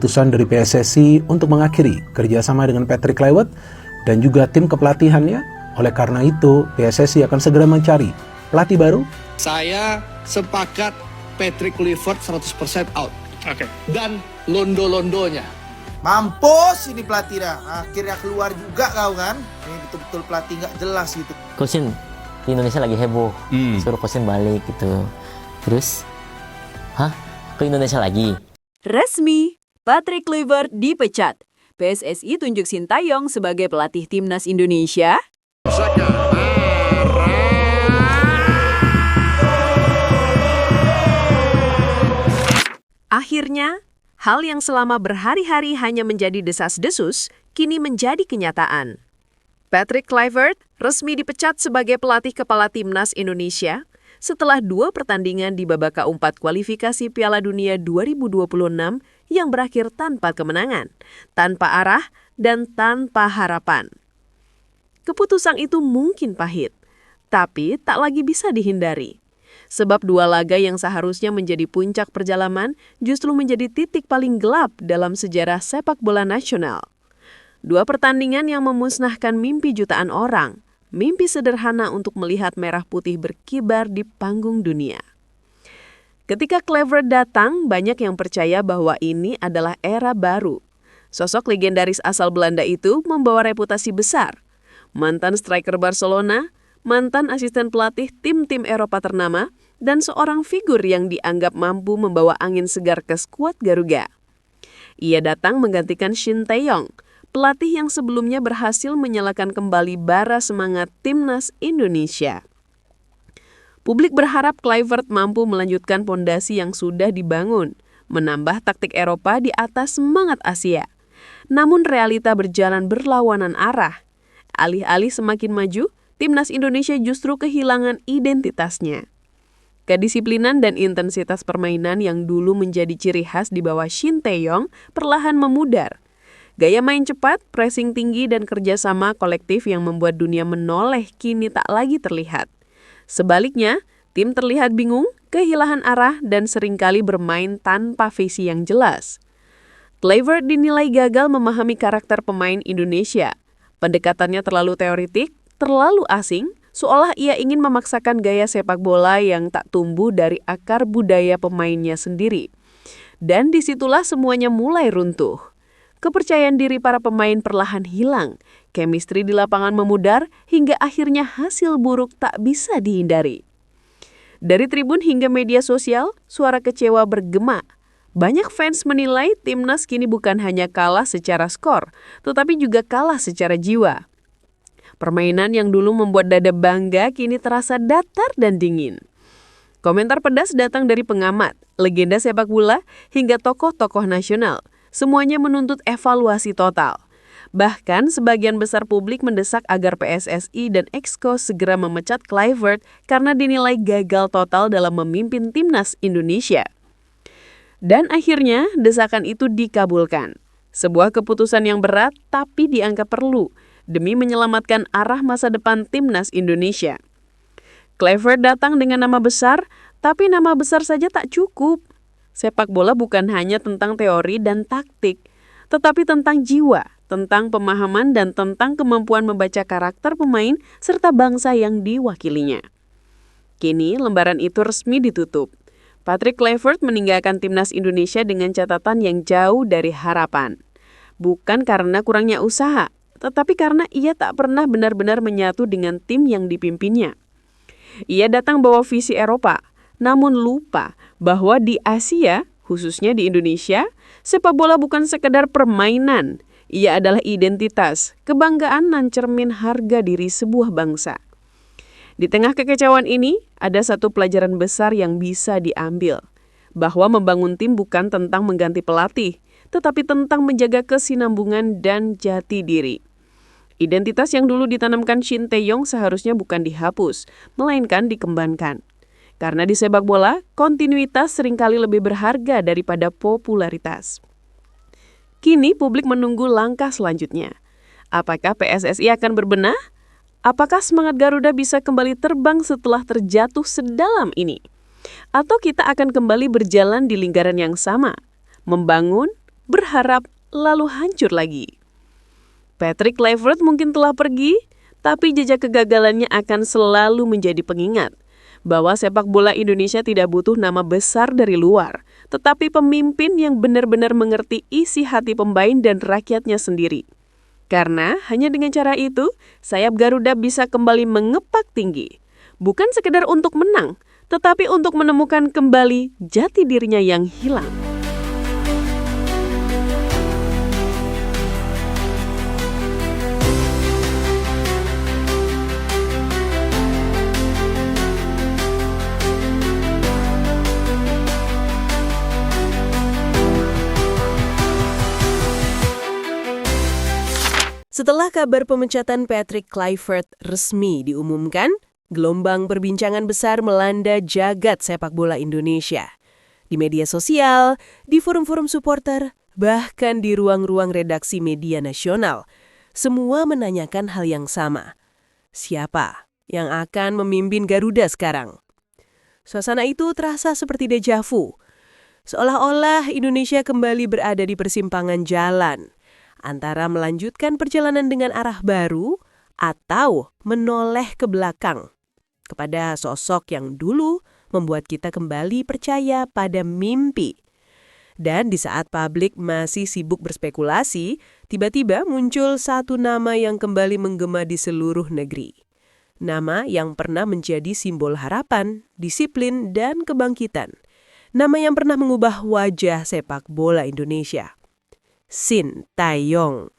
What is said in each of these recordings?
keputusan dari PSSI untuk mengakhiri kerjasama dengan Patrick Kluivert dan juga tim kepelatihannya. Oleh karena itu, PSSI akan segera mencari pelatih baru. Saya sepakat Patrick Kluivert 100% out. Oke. Dan londo-londonya. Mampus ini pelatih dah. Akhirnya keluar juga kau kan. Ini betul-betul pelatih nggak jelas gitu. Coachin di Indonesia lagi heboh, suruh coachin balik gitu. Terus, ke Indonesia lagi? Resmi, Patrick Kluivert dipecat. PSSI tunjuk Sintayong sebagai pelatih timnas Indonesia. Akhirnya, hal yang selama berhari-hari hanya menjadi desas-desus, kini menjadi kenyataan. Patrick Kluivert resmi dipecat sebagai pelatih kepala timnas Indonesia setelah 2 pertandingan di babak keempat kualifikasi Piala Dunia 2026 yang berakhir tanpa kemenangan, tanpa arah, dan tanpa harapan. Keputusan itu mungkin pahit, tapi tak lagi bisa dihindari. Sebab 2 laga yang seharusnya menjadi puncak perjalanan justru menjadi titik paling gelap dalam sejarah sepak bola nasional. 2 pertandingan yang memusnahkan mimpi jutaan orang, mimpi sederhana untuk melihat merah putih berkibar di panggung dunia. Ketika Kluivert datang, banyak yang percaya bahwa ini adalah era baru. Sosok legendaris asal Belanda itu membawa reputasi besar. Mantan striker Barcelona, mantan asisten pelatih tim-tim Eropa ternama, dan seorang figur yang dianggap mampu membawa angin segar ke skuad Garuga. Ia datang menggantikan Sintayong, pelatih yang sebelumnya berhasil menyalakan kembali bara semangat timnas Indonesia. Publik berharap Kluivert mampu melanjutkan pondasi yang sudah dibangun, menambah taktik Eropa di atas semangat Asia. Namun realita berjalan berlawanan arah. Alih-alih semakin maju, timnas Indonesia justru kehilangan identitasnya. Kedisiplinan dan intensitas permainan yang dulu menjadi ciri khas di bawah Sintayong perlahan memudar. Gaya main cepat, pressing tinggi, dan kerjasama kolektif yang membuat dunia menoleh kini tak lagi terlihat. Sebaliknya, tim terlihat bingung, kehilangan arah, dan seringkali bermain tanpa visi yang jelas. Kluivert dinilai gagal memahami karakter pemain Indonesia. Pendekatannya terlalu teoritik, terlalu asing, seolah ia ingin memaksakan gaya sepak bola yang tak tumbuh dari akar budaya pemainnya sendiri. Dan disitulah semuanya mulai runtuh. Kepercayaan diri para pemain perlahan hilang, chemistry di lapangan memudar, hingga akhirnya hasil buruk tak bisa dihindari. Dari tribun hingga media sosial, suara kecewa bergema. Banyak fans menilai timnas kini bukan hanya kalah secara skor, tetapi juga kalah secara jiwa. Permainan yang dulu membuat dada bangga kini terasa datar dan dingin. Komentar pedas datang dari pengamat, legenda sepak bola, hingga tokoh-tokoh nasional. Semuanya menuntut evaluasi total. Bahkan sebagian besar publik mendesak agar PSSI dan Exco segera memecat Kluivert karena dinilai gagal total dalam memimpin timnas Indonesia. Dan akhirnya desakan itu dikabulkan. Sebuah keputusan yang berat tapi dianggap perlu demi menyelamatkan arah masa depan timnas Indonesia. Kluivert datang dengan nama besar, tapi nama besar saja tak cukup. Sepak bola bukan hanya tentang teori dan taktik, tetapi tentang jiwa, tentang pemahaman, dan tentang kemampuan membaca karakter pemain serta bangsa yang diwakilinya. Kini lembaran itu resmi ditutup. Patrick Kluivert meninggalkan timnas Indonesia dengan catatan yang jauh dari harapan. Bukan karena kurangnya usaha, tetapi karena ia tak pernah benar-benar menyatu dengan tim yang dipimpinnya. Ia datang bawa visi Eropa, namun lupa bahwa di Asia, khususnya di Indonesia, sepak bola bukan sekedar permainan. Ia adalah identitas, kebanggaan, dan cermin harga diri sebuah bangsa. Di tengah kekecewaan ini, ada satu pelajaran besar yang bisa diambil. Bahwa membangun tim bukan tentang mengganti pelatih, tetapi tentang menjaga kesinambungan dan jati diri. Identitas yang dulu ditanamkan Sintayong seharusnya bukan dihapus, melainkan dikembangkan. Karena di sepak bola, kontinuitas seringkali lebih berharga daripada popularitas. Kini publik menunggu langkah selanjutnya. Apakah PSSI akan berbenah? Apakah semangat Garuda bisa kembali terbang setelah terjatuh sedalam ini? Atau kita akan kembali berjalan di lingkaran yang sama, membangun, berharap, lalu hancur lagi. Patrick Kluivert mungkin telah pergi, tapi jejak kegagalannya akan selalu menjadi pengingat bahwa sepak bola Indonesia tidak butuh nama besar dari luar, tetapi pemimpin yang benar-benar mengerti isi hati pemain dan rakyatnya sendiri. Karena hanya dengan cara itu, sayap Garuda bisa kembali mengepak tinggi. Bukan sekedar untuk menang, tetapi untuk menemukan kembali jati dirinya yang hilang. Setelah kabar pemecatan Patrick Kluivert resmi diumumkan, gelombang perbincangan besar melanda jagat sepak bola Indonesia. Di media sosial, di forum-forum supporter, bahkan di ruang-ruang redaksi media nasional, semua menanyakan hal yang sama. Siapa yang akan memimpin Garuda sekarang? Suasana itu terasa seperti deja vu. Seolah-olah Indonesia kembali berada di persimpangan jalan antara melanjutkan perjalanan dengan arah baru atau menoleh ke belakang kepada sosok yang dulu membuat kita kembali percaya pada mimpi. Dan di saat publik masih sibuk berspekulasi, tiba-tiba muncul satu nama yang kembali menggema di seluruh negeri. Nama yang pernah menjadi simbol harapan, disiplin, dan kebangkitan. Nama yang pernah mengubah wajah sepak bola Indonesia. Sintayong.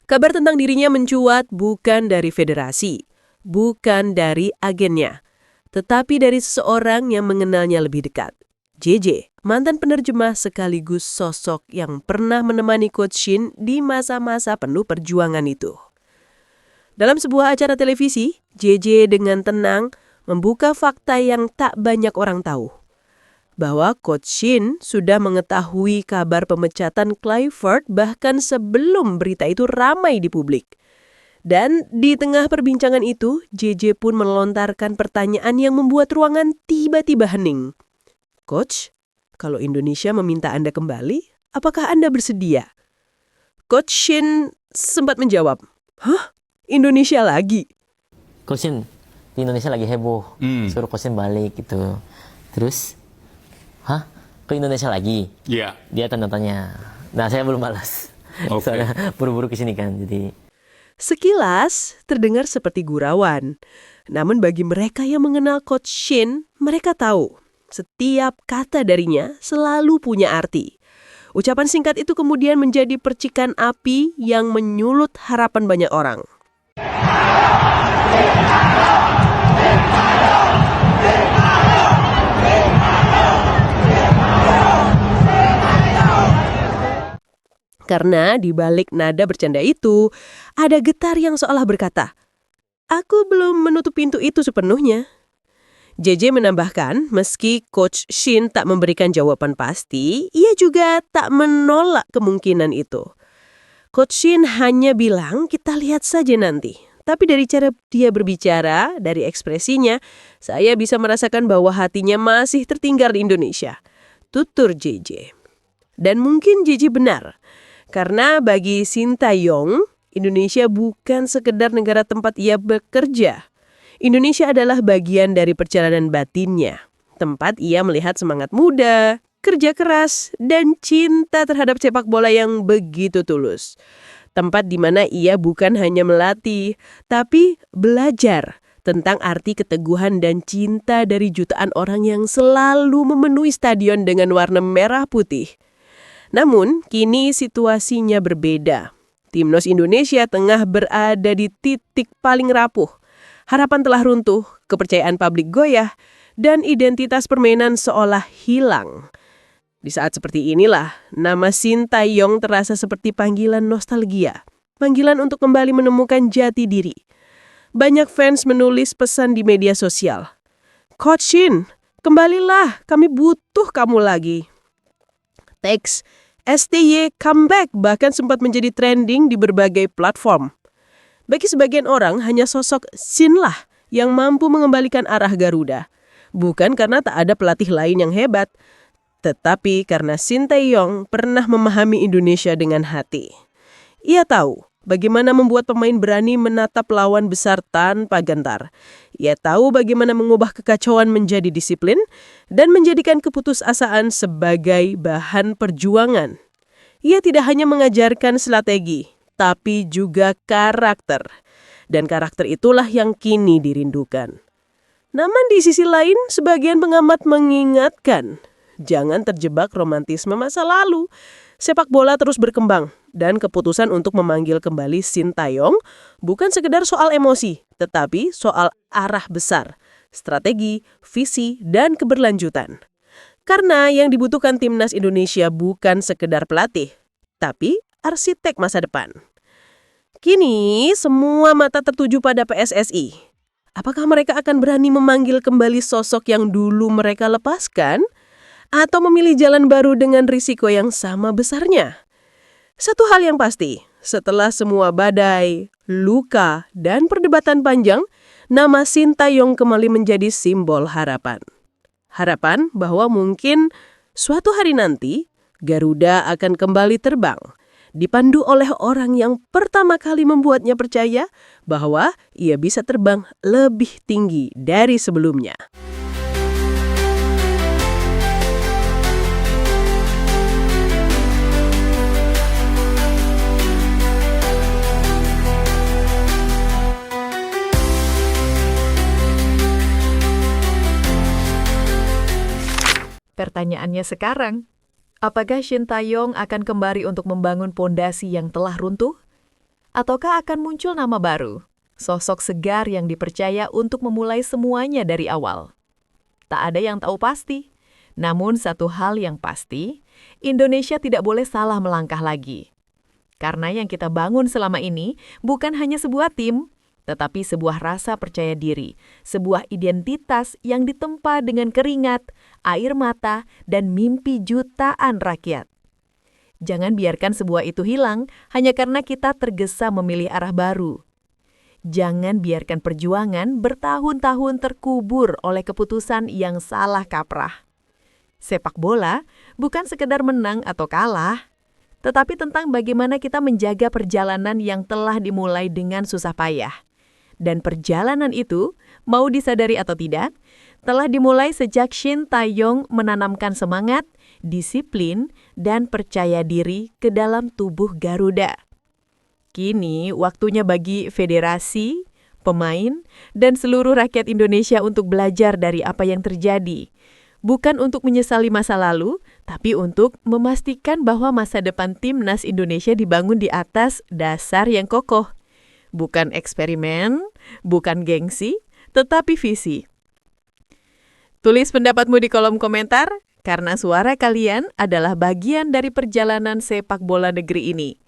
Kabar tentang dirinya mencuat bukan dari federasi, bukan dari agennya, tetapi dari seseorang yang mengenalnya lebih dekat. JJ, mantan penerjemah sekaligus sosok yang pernah menemani Coach Shin di masa-masa penuh perjuangan itu. Dalam sebuah acara televisi, JJ dengan tenang membuka fakta yang tak banyak orang tahu. Bahwa Coach Shin sudah mengetahui kabar pemecatan Kluivert bahkan sebelum berita itu ramai di publik. Dan di tengah perbincangan itu, JJ pun melontarkan pertanyaan yang membuat ruangan tiba-tiba hening. Coach, kalau Indonesia meminta Anda kembali, apakah Anda bersedia? Coach Shin sempat menjawab, "Hah? Indonesia lagi?" Coach Shin, di Indonesia lagi heboh, suruh Coach Shin balik gitu. Terus, hah? Ke Indonesia lagi? Iya. Dia tanda tanya. Nah, saya belum balas. Oke. Soalnya buru-buru kesini kan, jadi... Sekilas terdengar seperti gurauan. Namun bagi mereka yang mengenal Coach Shin, mereka tahu setiap kata darinya selalu punya arti. Ucapan singkat itu kemudian menjadi percikan api yang menyulut harapan banyak orang. Karena di balik nada bercanda itu, ada getar yang seolah berkata, "Aku belum menutup pintu itu sepenuhnya." JJ menambahkan, meski Coach Shin tak memberikan jawaban pasti, ia juga tak menolak kemungkinan itu. Coach Shin hanya bilang, "Kita lihat saja nanti." Tapi dari cara dia berbicara, dari ekspresinya, saya bisa merasakan bahwa hatinya masih tertinggal di Indonesia. Tutur JJ. Dan mungkin JJ benar. Karena bagi Sintayong, Indonesia bukan sekedar negara tempat ia bekerja. Indonesia adalah bagian dari perjalanan batinnya. Tempat ia melihat semangat muda, kerja keras, dan cinta terhadap sepak bola yang begitu tulus. Tempat di mana ia bukan hanya melatih, tapi belajar tentang arti keteguhan dan cinta dari jutaan orang yang selalu memenuhi stadion dengan warna merah putih. Namun, kini situasinya berbeda. Timnas Indonesia tengah berada di titik paling rapuh. Harapan telah runtuh, kepercayaan publik goyah, dan identitas permainan seolah hilang. Di saat seperti inilah, nama Sintayong terasa seperti panggilan nostalgia. Panggilan untuk kembali menemukan jati diri. Banyak fans menulis pesan di media sosial. "Coach Shin, kembalilah, kami butuh kamu lagi." Teks STY comeback bahkan sempat menjadi trending di berbagai platform. Bagi sebagian orang, hanya sosok Shin lah yang mampu mengembalikan arah Garuda. Bukan karena tak ada pelatih lain yang hebat, Tetapi karena Sinteyong pernah memahami Indonesia dengan hati. Ia tahu bagaimana membuat pemain berani menatap lawan besar tanpa gentar. Ia tahu bagaimana mengubah kekacauan menjadi disiplin dan menjadikan keputusasaan sebagai bahan perjuangan. Ia tidak hanya mengajarkan strategi, tapi juga karakter. Dan karakter itulah yang kini dirindukan. Namun di sisi lain, sebagian pengamat mengingatkan, jangan terjebak romantisme masa lalu. Sepak bola terus berkembang, dan keputusan untuk memanggil kembali Sintayong bukan sekedar soal emosi, tetapi soal arah besar, strategi, visi, dan keberlanjutan. Karena yang dibutuhkan timnas Indonesia bukan sekedar pelatih, tapi arsitek masa depan. Kini, semua mata tertuju pada PSSI. Apakah mereka akan berani memanggil kembali sosok yang dulu mereka lepaskan? Atau memilih jalan baru dengan risiko yang sama besarnya? Satu hal yang pasti, setelah semua badai, luka, dan perdebatan panjang, nama Sintayong kembali menjadi simbol harapan. Harapan bahwa mungkin suatu hari nanti, Garuda akan kembali terbang, dipandu oleh orang yang pertama kali membuatnya percaya bahwa ia bisa terbang lebih tinggi dari sebelumnya. Pertanyaannya sekarang, apakah Sintayong akan kembali untuk membangun pondasi yang telah runtuh? Ataukah akan muncul nama baru, sosok segar yang dipercaya untuk memulai semuanya dari awal? Tak ada yang tahu pasti. Namun satu hal yang pasti, Indonesia tidak boleh salah melangkah lagi. Karena yang kita bangun selama ini bukan hanya sebuah tim, tetapi sebuah rasa percaya diri, sebuah identitas yang ditempa dengan keringat, air mata, dan mimpi jutaan rakyat. Jangan biarkan sebuah itu hilang hanya karena kita tergesa memilih arah baru. Jangan biarkan perjuangan bertahun-tahun terkubur oleh keputusan yang salah kaprah. Sepak bola bukan sekedar menang atau kalah, tetapi tentang bagaimana kita menjaga perjalanan yang telah dimulai dengan susah payah. Dan perjalanan itu, mau disadari atau tidak, telah dimulai sejak Sintayong menanamkan semangat, disiplin, dan percaya diri ke dalam tubuh Garuda. Kini waktunya bagi federasi, pemain, dan seluruh rakyat Indonesia untuk belajar dari apa yang terjadi. Bukan untuk menyesali masa lalu, tapi untuk memastikan bahwa masa depan timnas Indonesia dibangun di atas dasar yang kokoh. Bukan eksperimen, bukan gengsi, tetapi visi. Tulis pendapatmu di kolom komentar, karena suara kalian adalah bagian dari perjalanan sepak bola negeri ini.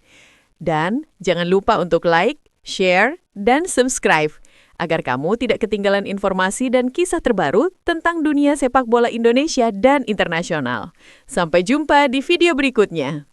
Dan jangan lupa untuk like, share, dan subscribe, agar kamu tidak ketinggalan informasi dan kisah terbaru tentang dunia sepak bola Indonesia dan internasional. Sampai jumpa di video berikutnya.